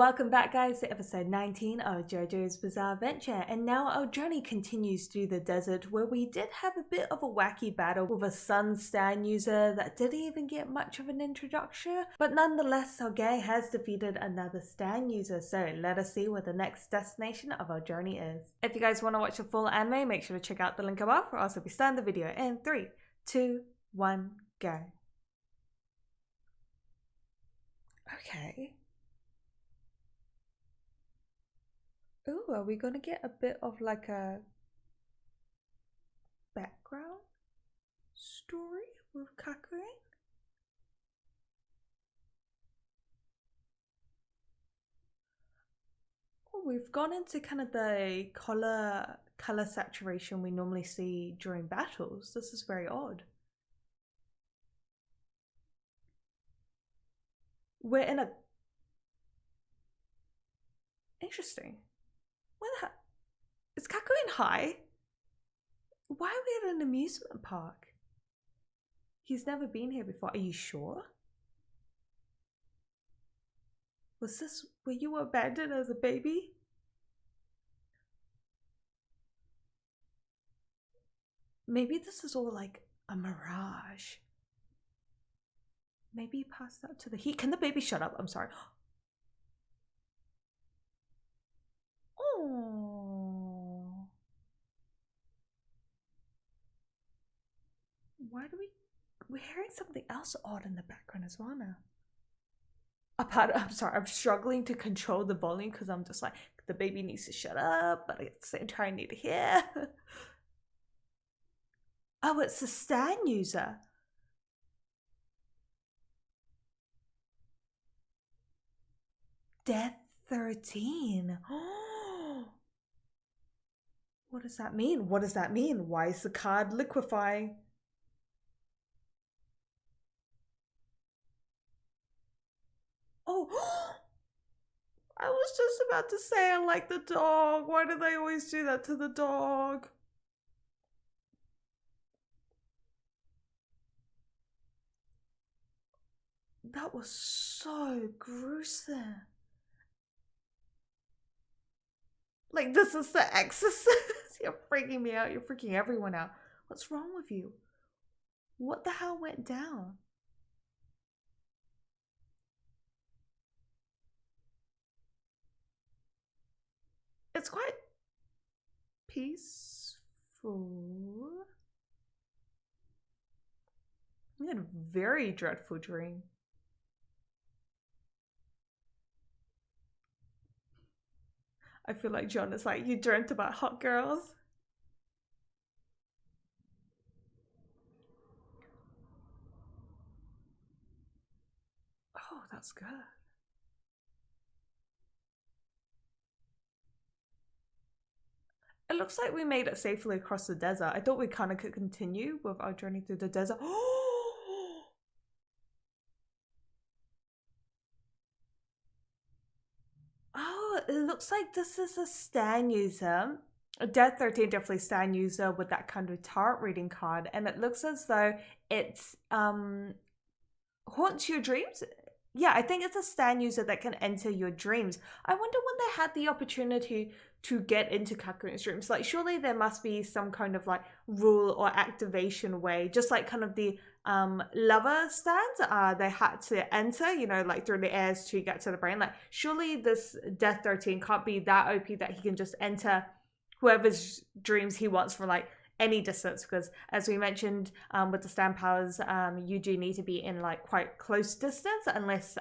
Welcome back guys to episode 19 of JoJo's Bizarre Adventure, and now our journey continues through the desert where we did have a bit of a wacky battle with a Sun Stan user that didn't even get much of an introduction, but nonetheless Salvaged has defeated another Stan user, so let us see what the next destination of our journey is. If you guys want to watch the full anime, make sure to check out the link above, or else we start the video in 3, 2, 1, go. Okay. Ooh, are we gonna get a bit of like a background story with Kakuen? Oh, we've gone into kind of the color saturation we normally see during battles. This is very odd. We're in a... Interesting. Where the heck? Is Kakuen high? Why are we at an amusement park? He's never been here before. Are you sure? Was this where you were abandoned as a baby? Maybe this is all like a mirage. Maybe he passed out to the heat. Can the baby shut up? I'm sorry. Oh. Why do we're hearing something else odd in the background as well now. I'm sorry, I'm struggling to control the volume because I'm just like, the baby needs to shut up, but at the same time I need to hear. Oh, it's the Stan user. Death 13. What does that mean? What does that mean? Why is the card liquefying? Oh, I was just about to say I like the dog. Why do they always do that to the dog? That was so gruesome. Like, this is the Exorcist. You're freaking me out. You're freaking everyone out. What's wrong with you? What the hell went down? It's quite peaceful. I had a very dreadful dream. I feel like John is like, you dreamt about hot girls. Oh, that's good. It looks like we made it safely across the desert. I thought we kind of could continue with our journey through the desert. Oh, it looks like this is a Stan user. A Death 13 definitely Stan user with that kind of tarot reading card. And it looks as though it's haunts your dreams. Yeah, I think it's a Stan user that can enter your dreams. I wonder when they had the opportunity to get into Kakuren's dreams. Like, surely there must be some kind of like rule or activation way, just like kind of the lover stands they had to enter, you know, like through the airs to get to the brain. Like, surely this Death 13 can't be that OP that he can just enter whoever's dreams he wants from like any distance, because as we mentioned with the Stan powers, you do need to be in like quite close distance, unless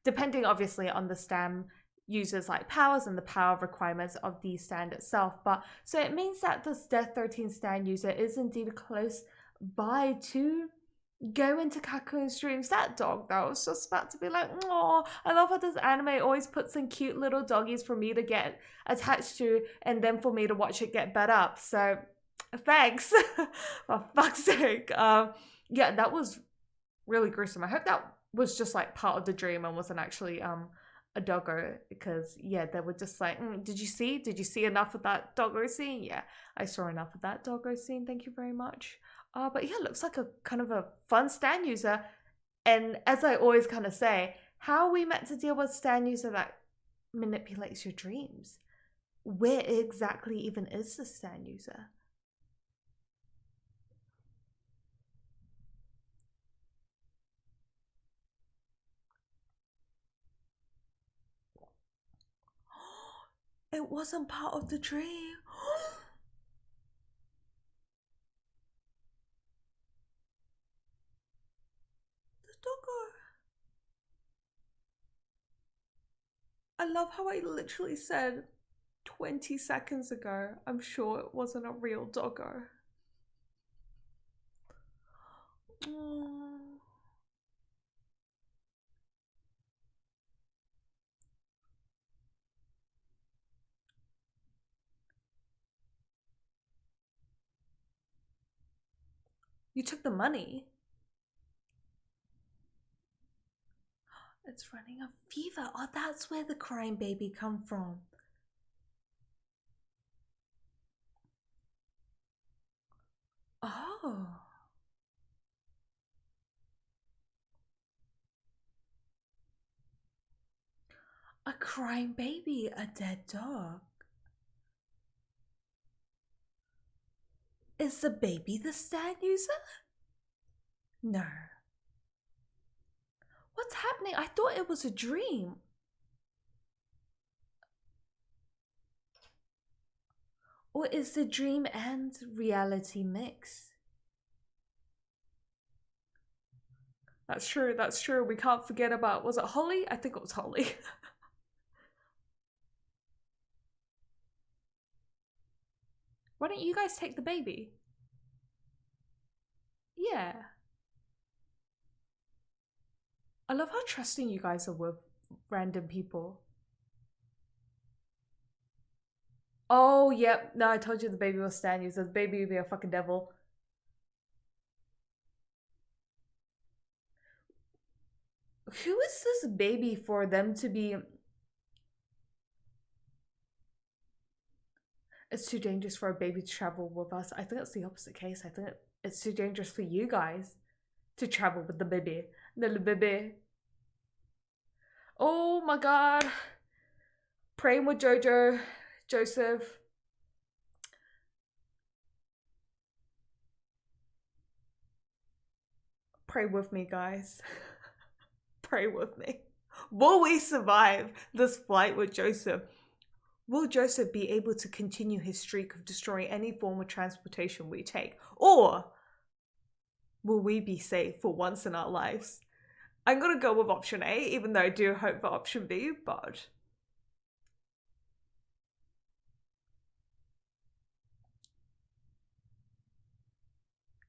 depending obviously on the Stan users like powers and the power requirements of the stand itself. But so it means that this Death 13 stand user is indeed close by to go into Kakuren's dreams. That dog though, I was just about to be like, oh, I love how this anime always puts in cute little doggies for me to get attached to and then for me to watch it get better up. So thanks. For fuck's sake. Yeah, that was really gruesome. I hope that was just like part of the dream and wasn't actually a doggo, because yeah, they were just like, did you see enough of that doggo scene? Yeah, I saw enough of that doggo scene, thank you very much. But yeah, it looks like a kind of a fun Stan user. And as I always kind of say, how are we meant to deal with Stan user that manipulates your dreams. Where exactly even is the stand user? It wasn't part of the dream. The doggo. I love how I literally said 20 seconds ago, I'm sure it wasn't a real doggo. Oh. You took the money. It's running a fever. Oh, that's where the crying baby come from. Oh. A crying baby, a dead dog. Is the baby the stand user? No. What's happening? I thought it was a dream. Or is the dream and reality mix? That's true, that's true. We can't forget about, was it Holly? I think it was Holly. Why don't you guys take the baby? Yeah. I love how trusting you guys are with random people. Oh, yep. No, I told you the baby was stand user. The baby would be a fucking devil. Who is this baby for them to be? It's too dangerous for a baby to travel with us. I think it's the opposite case. I think it's too dangerous for you guys to travel with the baby. The little baby. Oh my god. Praying with Jojo, Joseph. Pray with me, guys. Pray with me. Will we survive this flight with Joseph? Will Joseph be able to continue his streak of destroying any form of transportation we take? Or will we be safe for once in our lives? I'm gonna go with option A, even though I do hope for option B, but...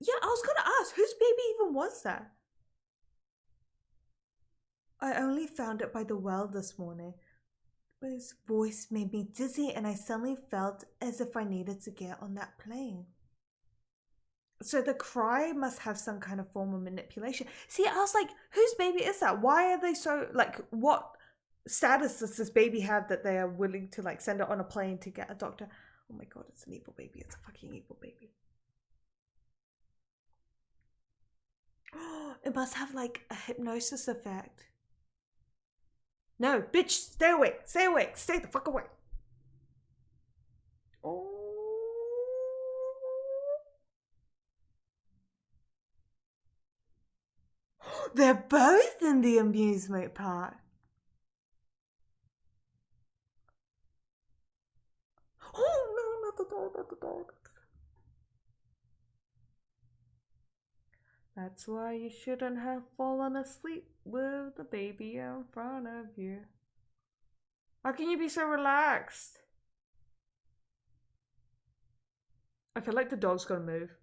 Yeah, I was gonna ask, whose baby even was that? I only found it by the well this morning. His voice made me dizzy and I suddenly felt as if I needed to get on that plane. So the cry must have some kind of form of manipulation. See, I was like, whose baby is that? Why are they so, like, what status does this baby have that they are willing to, like, send it on a plane to get a doctor? Oh my god, it's an evil baby. It's a fucking evil baby. It must have, like, a hypnosis effect. No, bitch, stay awake. Stay awake. Stay the fuck away. Oh. They're both in the amusement park. Oh no, not the dog, not the dog. That's why you shouldn't have fallen asleep with the baby in front of you. How can you be so relaxed? I feel like the dog's gonna move.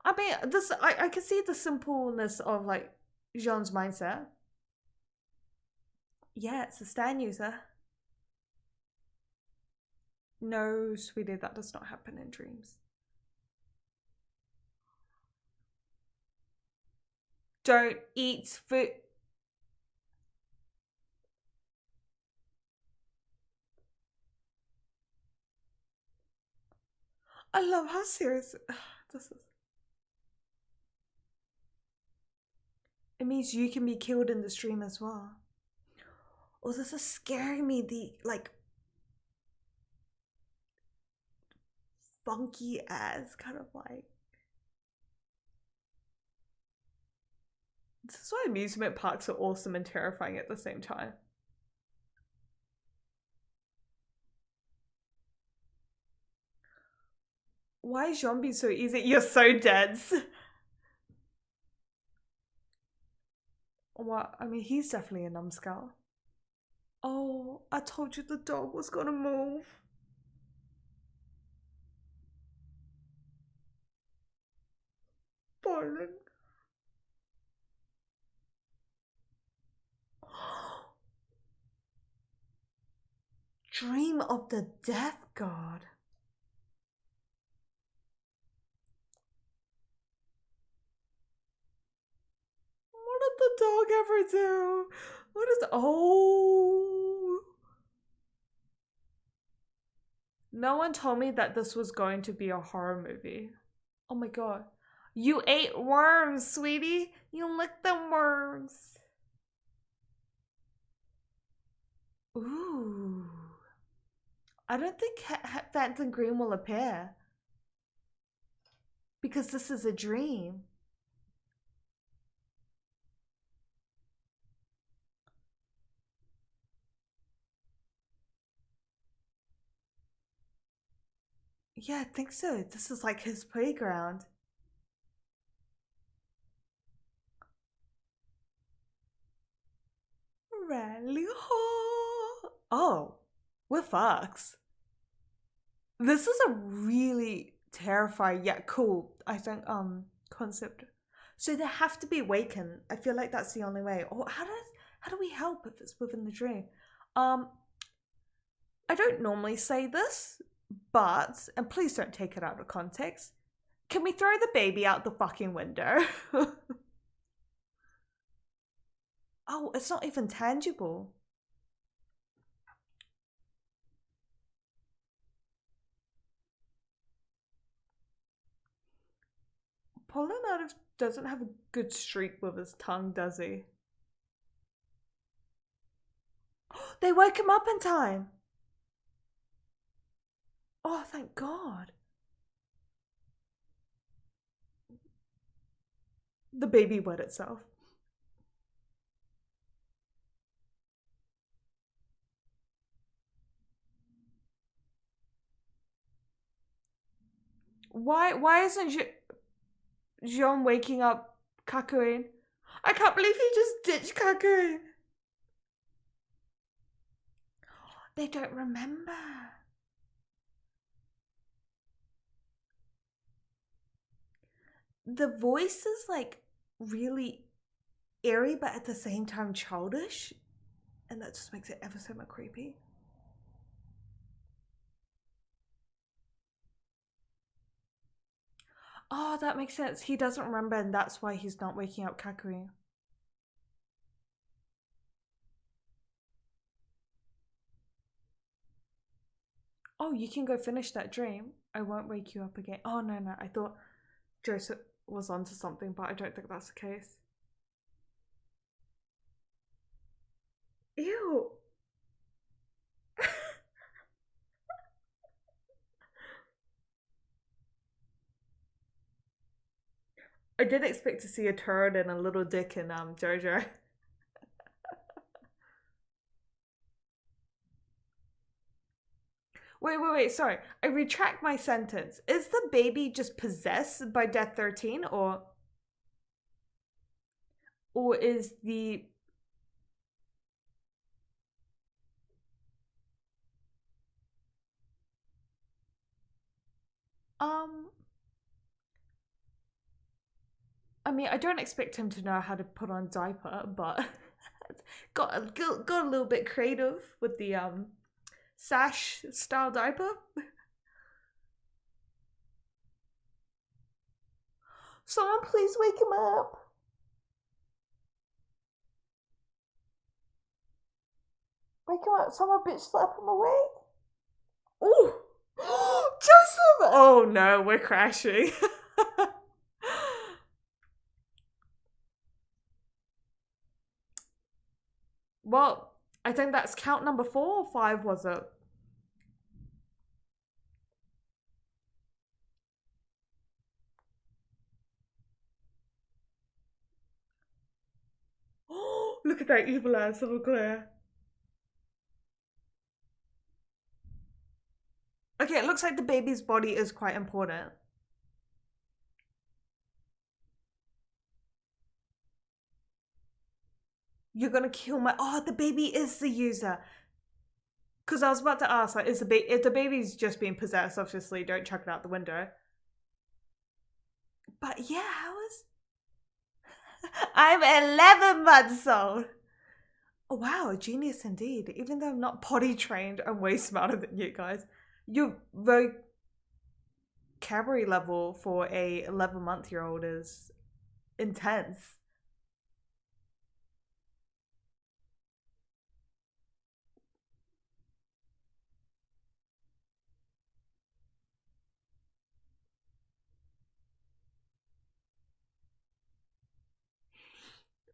I mean, this I can see the simpleness of like Jean's mindset. Yeah, it's a stand user. No, sweetie, that does not happen in dreams. Don't eat food. I love how serious this is. It means you can be killed in the stream as well. Oh, this is scaring me. The like funky ass kind of like. This is why amusement parks are awesome and terrifying at the same time. Why is zombie so easy? You're so dense. What? I mean, he's definitely a numbskull. Oh, I told you the dog was gonna move. Darling. Dream of the death god. What did the dog ever do? What is... Oh. No one told me that this was going to be a horror movie. Oh my god. You ate worms, sweetie. You licked them worms. Ooh. I don't think Phantom Green will appear. Because this is a dream. Yeah, I think so. This is like his playground. Rally ho! Oh, we're fucks. This is a really terrifying yet cool, I think, concept. So they have to be awakened. I feel like that's the only way. Or how do we help if it's within the dream? I don't normally say this, but, and please don't take it out of context, can we throw the baby out the fucking window? Oh, it's not even tangible. Pollinators doesn't have a good streak with his tongue, does he? They woke him up in time. Oh, thank God. The baby wet itself. Why isn't Jean waking up Kakyoin? I can't believe he just ditched Kakyoin. They don't remember. The voice is like really eerie, but at the same time childish, and that just makes it ever so much creepy. Oh, that makes sense. He doesn't remember, and that's why he's not waking up Kakyoin. Oh, you can go finish that dream. I won't wake you up again. Oh, no. I thought Joseph was onto something, but I don't think that's the case. Ew. I did expect to see a turd and a little dick in JoJo. Wait, sorry. I retract my sentence. Is the baby just possessed by Death 13 or is the I mean, I don't expect him to know how to put on diaper, but got a little bit creative with the sash style diaper. Someone please wake him up. Wake him up. Someone bitch slap him awake. Ooh. Joseph! Oh no, we're crashing. Well, I think that's count number 4 or 5, was it? Oh, look at that evil ass little glare. Okay, it looks like the baby's body is quite important. You're gonna kill my... Oh, the baby is the user. Because I was about to ask, like, if the baby's just being possessed, obviously, don't chuck it out the window. But yeah, how is... I'm 11 months old. Oh, wow, genius indeed. Even though I'm not potty trained, I'm way smarter than you guys. Your vocabulary level for a 11-month-old is intense.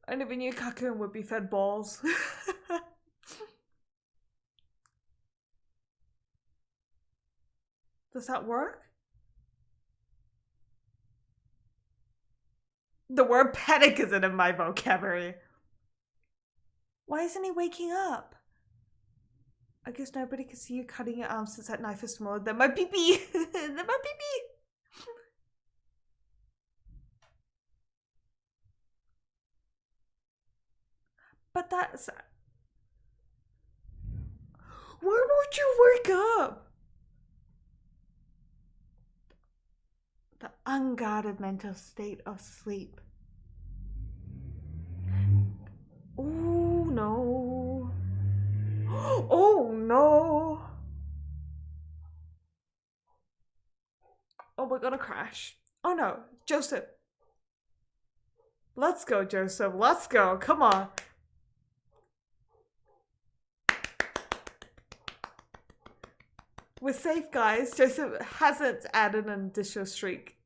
I never knew Kakun would be fed balls. Does that work? The word panic isn't in my vocabulary. Why isn't he waking up? I guess nobody can see you cutting your arms since that knife is smaller than my pee-pee. Than my pee-pee. But that's... Why won't you wake up? The unguarded mental state of sleep. Oh no. Oh no. Oh, we're gonna crash. Oh no, Joseph. Let's go, Joseph. Let's go. Come on. We're safe, guys. Joseph hasn't added an additional streak.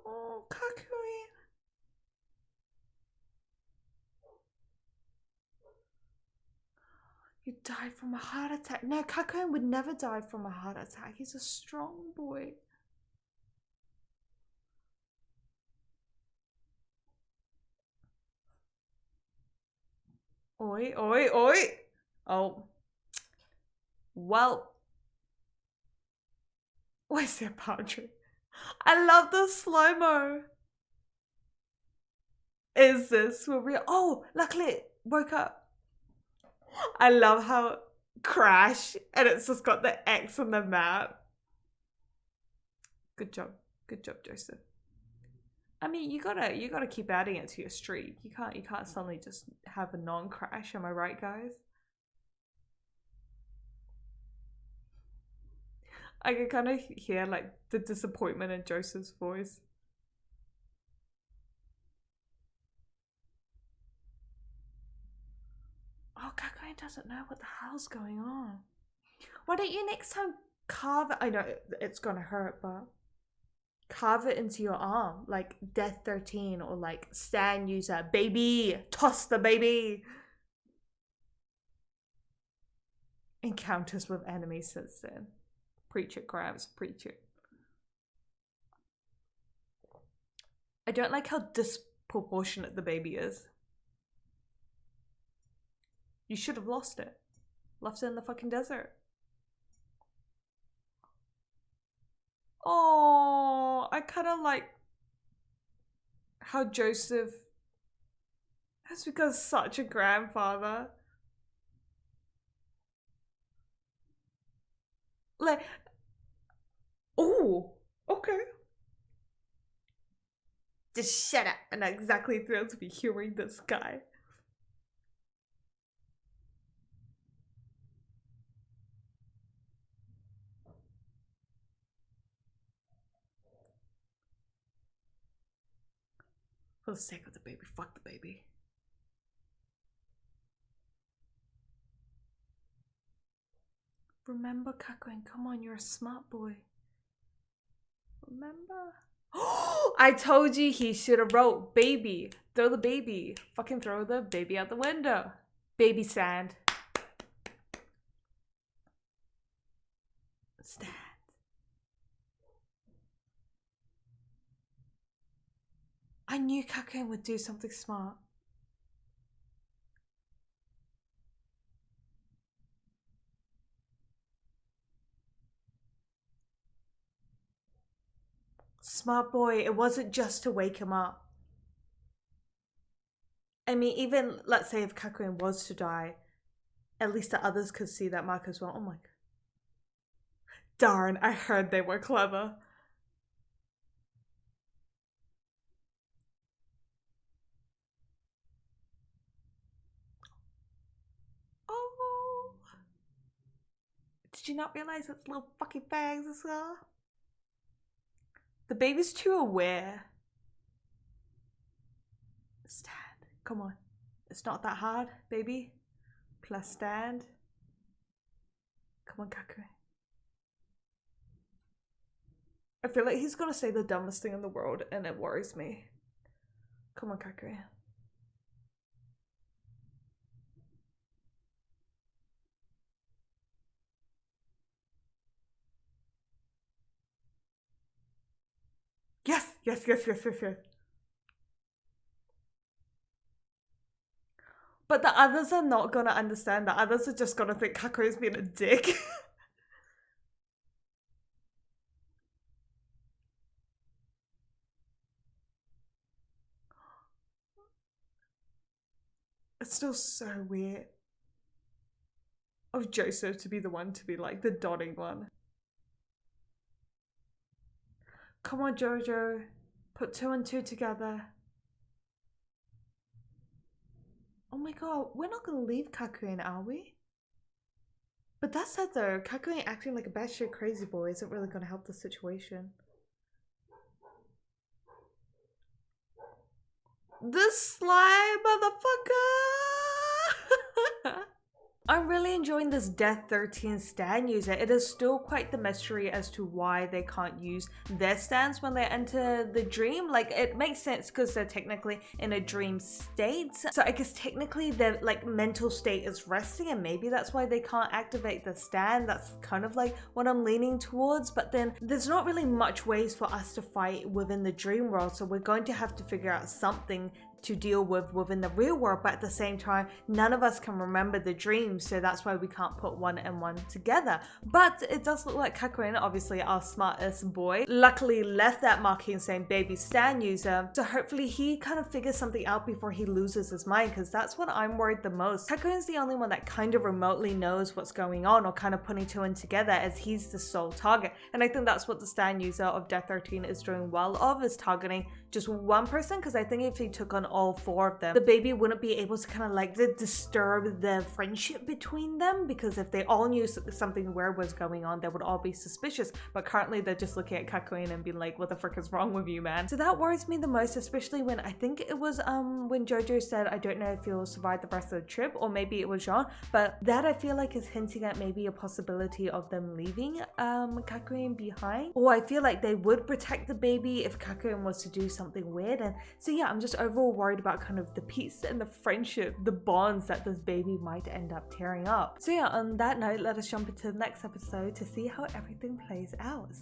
Oh, Kakui. You died from a heart attack. No, Kakui would never die from a heart attack. He's a strong boy. Oi, oi, oi. Oh. Well. Where's their boundary? I love the slow-mo. Is this for real? Oh, luckily it woke up. I love how crash and it's just got the X on the map. Good job. Good job, Joseph. I mean, you gotta keep adding it to your streak. You can't suddenly just have a non-crash. Am I right, guys? I can kind of hear like the disappointment in Joseph's voice. Oh, Kakui doesn't know what the hell's going on. Why don't you next time carve it? I know it's gonna hurt, but carve it into your arm, like Death 13 or like stand user, baby, toss the baby. Encounters with enemies since then. Preach it, Krabs, preach it. I don't like how disproportionate the baby is. You should have lost it. Left it in the fucking desert. Oh, I kind of like how Joseph has become such a grandfather. Like, oh, okay. Just shut up. I'm not exactly thrilled to be hearing this guy. For the sake of the baby, fuck the baby. Remember, Kakuen, come on, you're a smart boy. Remember? Oh, I told you he should have wrote baby. Throw the baby. Fucking throw the baby out the window. Baby stand. Stand. I knew Kakuen would do something smart. Smart boy, it wasn't just to wake him up. I mean, even, let's say if Kakuen was to die, at least the others could see that mark as well. Oh my god. Darn, I heard they were clever. Oh. Did you not realize it's little fucking bags as well? The baby's too aware. Stand. Come on. It's not that hard, baby. Plus stand. Come on, Kakuen. I feel like he's gonna say the dumbest thing in the world and it worries me. Come on, Kakuen. Yes, yes, yes, yes, yes, yes. But the others are not gonna understand. The others are just gonna think Kakuen's being a dick. It's still so weird of Joestar to be the one to be like the dotting one. Come on, Jojo. Put 2 and 2 together. Oh my god, we're not gonna leave Kakuen, are we? But that said though, Kakuen acting like a batshit crazy boy isn't really gonna help the situation. This slime motherfucker! I'm really enjoying this Death 13 stand user. It is still quite the mystery as to why they can't use their stands when they enter the dream. Like, it makes sense because they're technically in a dream state. So I guess technically their like mental state is resting and maybe that's why they can't activate the stand. That's kind of like what I'm leaning towards. But then there's not really much ways for us to fight within the dream world. So we're going to have to figure out something to deal with within the real world, but at the same time none of us can remember the dreams, so that's why we can't put 1 and 1 together. But it does look like Kakuen, obviously our smartest boy, luckily left that marking saying baby stand user, so hopefully he kind of figures something out before he loses his mind, because that's what I'm worried the most. Kakuen's the only one that kind of remotely knows what's going on or kind of putting 2 and together, as he's the sole target, and I think that's what the stand user of Death 13 is doing well of, is targeting just one person, because I think if he took on all 4 of them, the baby wouldn't be able to kind of like disturb the friendship between them, because if they all knew something weird was going on, they would all be suspicious. But currently they're just looking at Kakuen and being like, what the frick is wrong with you, man? So that worries me the most, especially when I think it was when Jojo said, I don't know if he'll survive the rest of the trip, or maybe it was Jean, but that I feel like is hinting at maybe a possibility of them leaving Kakuen behind. Or I feel like they would protect the baby if Kakuen was to do something weird. And so yeah, I'm just overall worried about kind of the peace and the friendship, the bonds that this baby might end up tearing up. So yeah, on that note, let us jump into the next episode to see how everything plays out.